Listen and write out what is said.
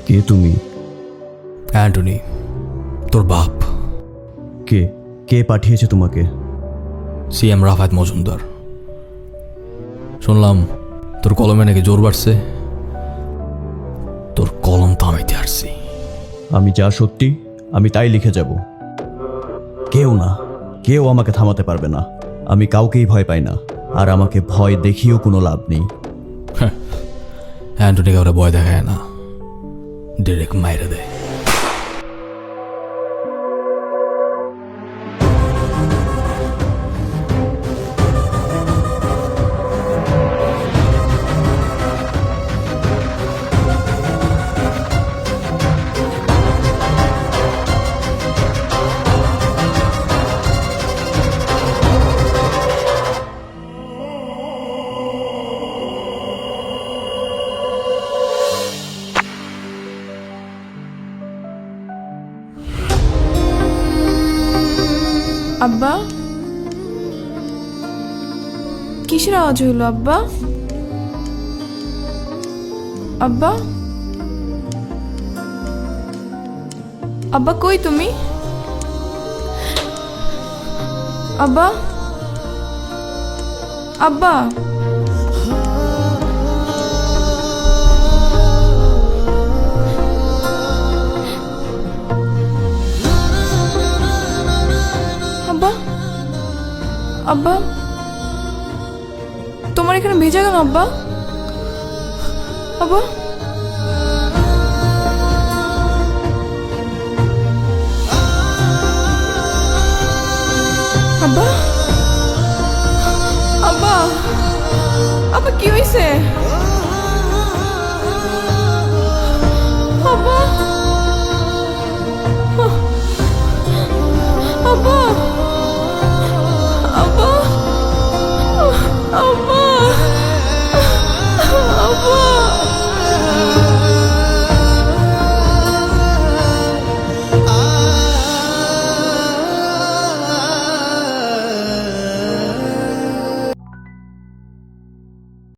কে তুমি? অ্যান্টনি, তোর বাপ। কে কে পাঠিয়েছে তোমাকে? সিএম রাফায়েত মজুমদার। শুনলাম তোর কলমে নাকি জোর বাড়ছে, তোর কলম থামাইতে আসছি। আমি যা সত্যি আমি তাই লিখে যাব। কেউ আমাকে থামাতে পারবে না। আমি কাউকেই ভয় পাই না, আর আমাকে ভয় দেখিয়েও কোনো লাভ নেই। অ্যান্টনিকে ওরা ভয় দেখায় না, ডিরেক্ট মাইরে দেয়। আব্বা, কিসের আওয়াজ হইল আব্বা? আব্বা, আব্বা কই তুমি? আব্বা, আব্বা, আব্বা, আব্বা, তোমার এখানে ভেজা কেন আব্বা? আব্বা, আব্বা, আব্বা, আব্বা কি হয়েছে?